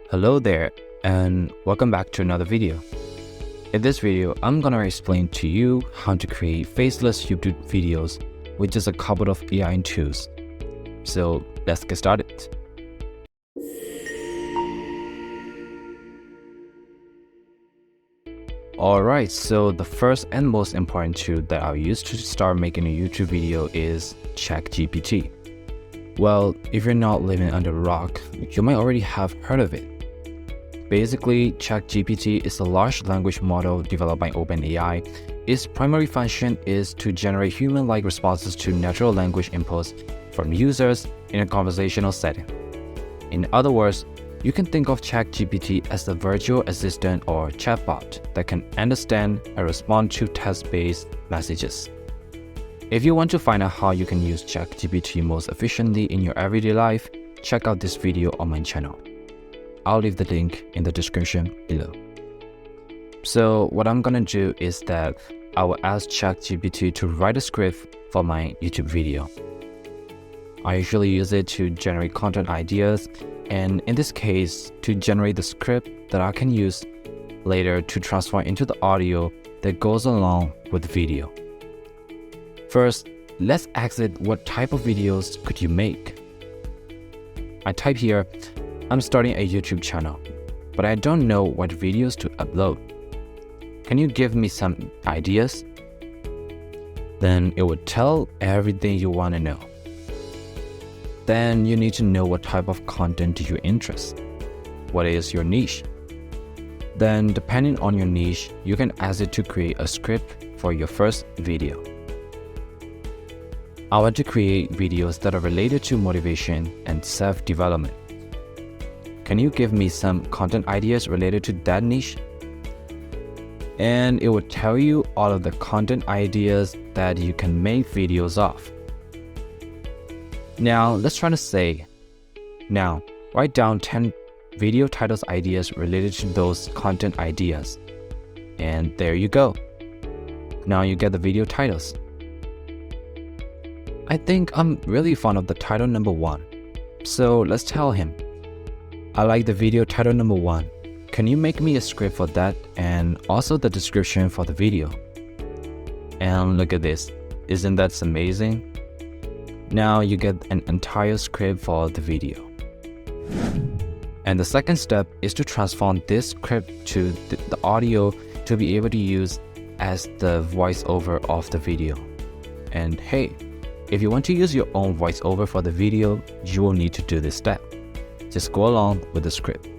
Hello there, and welcome back to another video. In this video, I'm gonna explain to you how to create faceless YouTube videos with just a couple of AI tools. So let's get started. Alright, so the first and most important tool that I'll use to start making a YouTube video is ChatGPT. Well, if you're not living under a rock, you might already have heard of it. Basically, ChatGPT is a large language model developed by OpenAI. Its primary function is to generate human-like responses to natural language inputs from users in a conversational setting. In other words, you can think of ChatGPT as a virtual assistant or chatbot that can understand and respond to text-based messages. If you want to find out how you can use ChatGPT most efficiently in your everyday life, check out this video on my channel. I'll leave the link in the description below. So what I'm gonna do is that I will ask ChatGPT to write a script for my YouTube video. I usually use it to generate content ideas, and in this case, to generate the script that I can use later to transform into the audio that goes along with the video. First, let's ask it what type of videos could you make. I type here, I'm starting a YouTube channel, but I don't know what videos to upload. Can you give me some ideas? Then it would tell everything you want to know. Then you need to know what type of content do you interest. What is your niche? Then depending on your niche, you can ask it to create a script for your first video. I want to create videos that are related to motivation and self-development. Can you give me some content ideas related to that niche? And it will tell you all of the content ideas that you can make videos of. Now let's try to say, now write down 10 video titles ideas related to those content ideas. And there you go. Now you get the video titles. I think I'm really fond of the title number 1. So let's tell him, I like the video title number 1. Can you make me a script for that and also the description for the video? And look at this, isn't that amazing? Now you get an entire script for the video. And the second step is to transform this script to the audio to be able to use as the voiceover of the video. And hey, if you want to use your own voiceover for the video, you will need to do this step. Just go along with the script.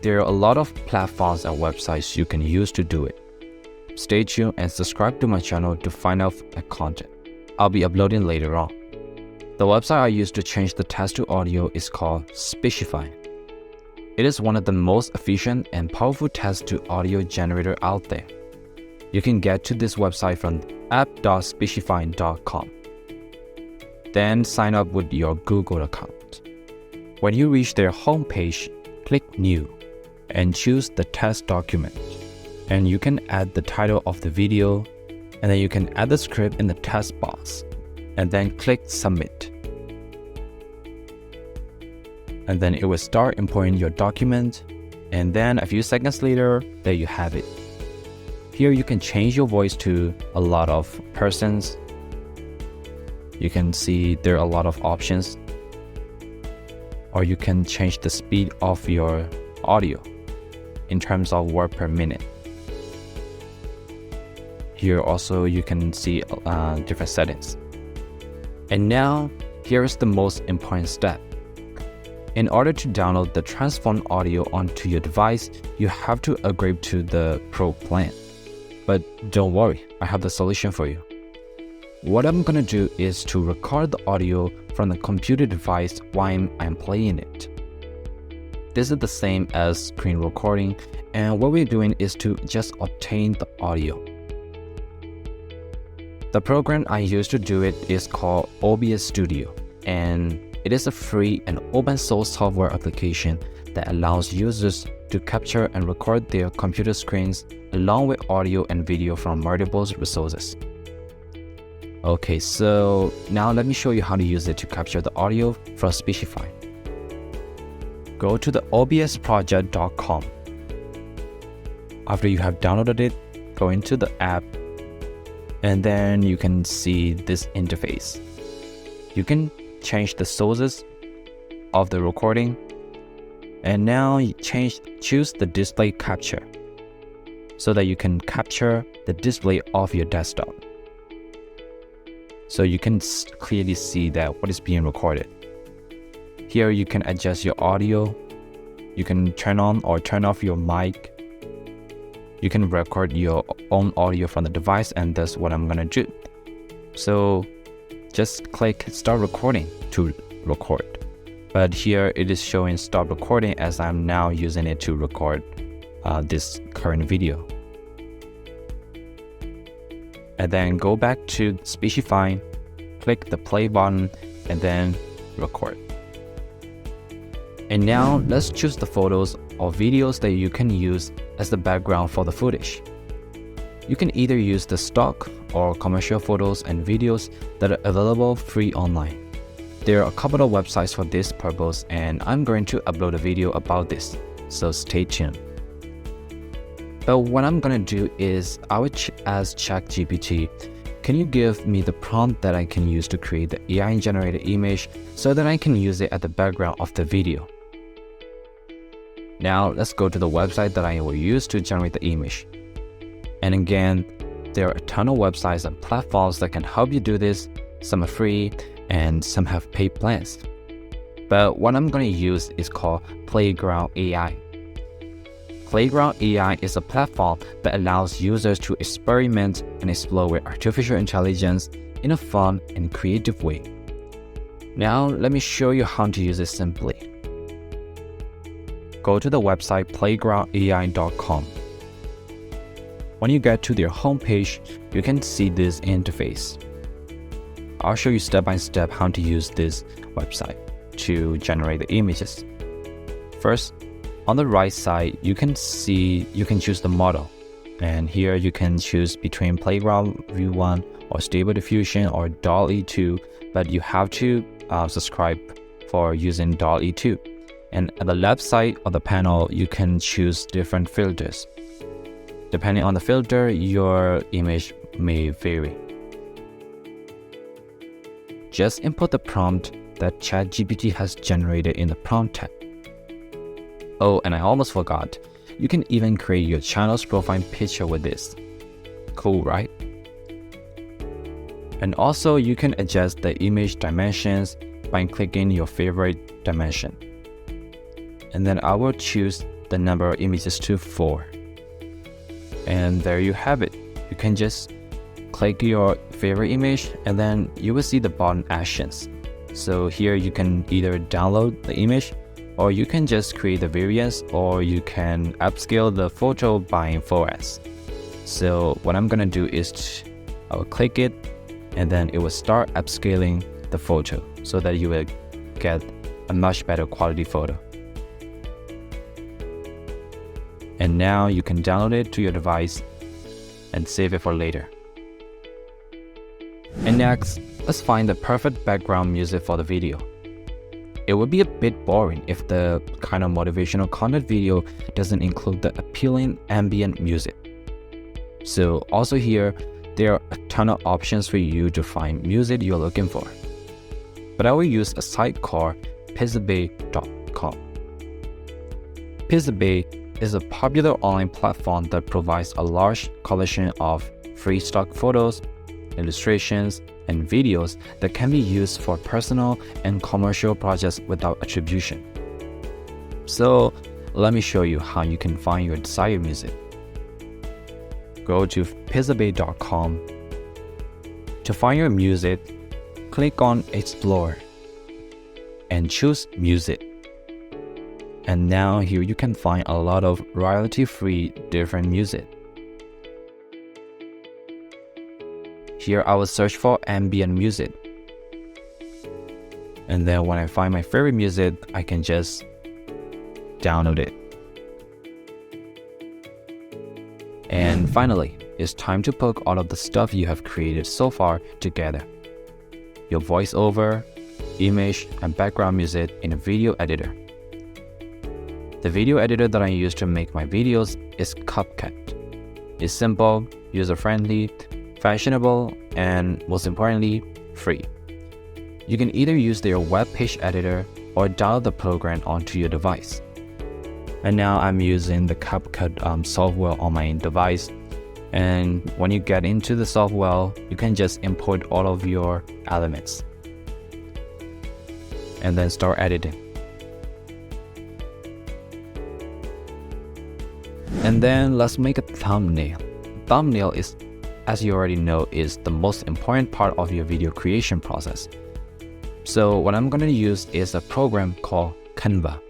There are a lot of platforms and websites you can use to do it. Stay tuned and subscribe to my channel to find out the content I'll be uploading later on. The website I use to change the text to audio is called Speechify. It is one of the most efficient and powerful text to audio generator out there. You can get to this website from app.speechify.com. Then sign up with your Google account. When you reach their homepage, click New and choose the test document. And you can add the title of the video, and then you can add the script in the text box, and then click Submit. And then it will start importing your document, and then a few seconds later, there you have it. Here you can change your voice to a lot of persons. You can see there are a lot of options. Or you can change the speed of your audio in terms of word per minute. Here also you can see different settings. And now, here is the most important step. In order to download the transformed audio onto your device, you have to upgrade to the Pro plan. But don't worry, I have the solution for you. What I'm gonna do is to record the audio from the computer device while I'm playing it. This is the same as screen recording, and what we're doing is to just obtain the audio. The program I use to do it is called OBS Studio, and it is a free and open source software application that allows users to capture and record their computer screens along with audio and video from multiple resources. Okay, so now let me show you how to use it to capture the audio from Speechify. go to the obsproject.com. After you have downloaded it, go into the app, and then you can see this interface. You can change the sources of the recording, and now you choose the display capture so that you can capture the display of your desktop. So you can clearly see that what is being recorded. Here you can adjust your audio, you can turn on or turn off your mic, you can record your own audio from the device, and that's what I'm gonna do. So just click start recording to record. But here it is showing stop recording as I'm now using it to record this current video. And then go back to Speechify, click the play button, and then record. And now let's choose the photos or videos that you can use as the background for the footage. You can either use the stock or commercial photos and videos that are available free online. There are a couple of websites for this purpose, and I'm going to upload a video about this, so stay tuned. But what I'm gonna do is I would ask ChatGPT, can you give me the prompt that I can use to create the AI generated image so that I can use it at the background of the video. Now let's go to the website that I will use to generate the image. And again, there are a ton of websites and platforms that can help you do this. Some are free and some have paid plans. But what I'm going to use is called Playground AI. Playground AI is a platform that allows users to experiment and explore with artificial intelligence in a fun and creative way. Now let me show you how to use it simply. Go to the website playgroundai.com. When you get to their homepage, you can see this interface. I'll show you step by step how to use this website to generate the images. First, on the right side, you can choose the model. And here you can choose between Playground V1 or Stable Diffusion or DALL-E 2, but you have to subscribe for using DALL-E 2. And at the left side of the panel, you can choose different filters. Depending on the filter, your image may vary. Just input the prompt that ChatGPT has generated in the prompt tab. Oh, and I almost forgot. You can even create your channel's profile picture with this. Cool, right? And also you can adjust the image dimensions by clicking your favorite dimension. And then I will choose the number of images to 4. And there you have it. You can just click your favorite image and then you will see the button actions. So here you can either download the image, or you can just create the variants, or you can upscale the photo by 4S. So what I'm gonna do is I will click it and then it will start upscaling the photo so that you will get a much better quality photo. And now you can download it to your device and save it for later. And next, let's find the perfect background music for the video. It would be a bit boring if the kind of motivational content video doesn't include the appealing ambient music. So also here, there are a ton of options for you to find music you're looking for. But I will use a site called Pixabay.com. Pixabay is a popular online platform that provides a large collection of free stock photos, illustrations, and videos that can be used for personal and commercial projects without attribution. So let me show you how you can find your desired music. Go to pixabay.com. To find your music, click on Explore and choose Music. And now here you can find a lot of royalty-free different music. Here I will search for ambient music. And then when I find my favorite music, I can just download it. And finally, it's time to put all of the stuff you have created so far together. Your voiceover, image, and background music in a video editor. The video editor that I use to make my videos is CapCut. It's simple, user-friendly, fashionable, and most importantly, free. You can either use their web page editor or dial the program onto your device. And now I'm using the CapCut software on my device. And when you get into the software, you can just import all of your elements and then start editing. And then let's make a thumbnail. Thumbnail is, as you already know, is the most important part of your video creation process. So what I'm going to use is a program called Canva.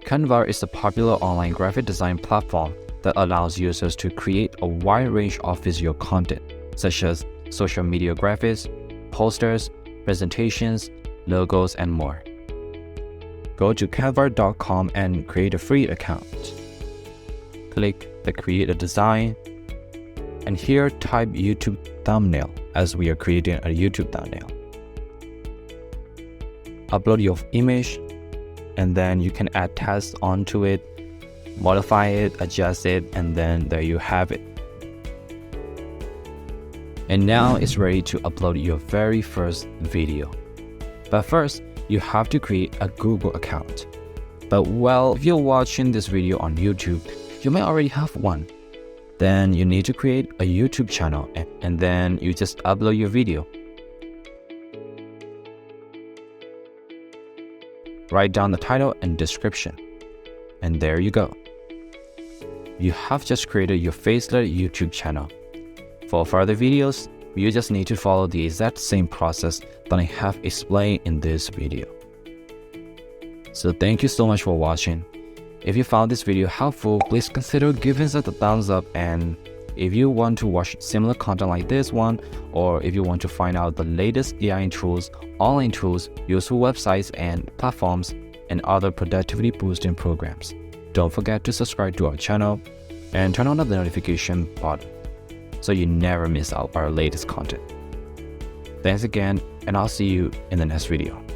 Canva is a popular online graphic design platform that allows users to create a wide range of visual content, such as social media graphics, posters, presentations, logos, and more. Go to canva.com and create a free account. Click the Create a Design, and here type YouTube thumbnail, as we are creating a YouTube thumbnail. Upload your image, and then you can add text onto it, modify it, adjust it, and then there you have it. And now it's ready to upload your very first video. But first, you have to create a Google account. But well, if you're watching this video on YouTube, you might already have one. Then you need to create a YouTube channel, and then you just upload your video. Write down the title and description, and there you go. You have just created your faceless YouTube channel. For further videos, you just need to follow the exact same process that I have explained in this video. So thank you so much for watching. If you found this video helpful, please consider giving us a thumbs up, and if you want to watch similar content like this one, or if you want to find out the latest AI tools, online tools, useful websites and platforms, and other productivity boosting programs, don't forget to subscribe to our channel and turn on the notification button so you never miss out our latest content. Thanks again, and I'll see you in the next video.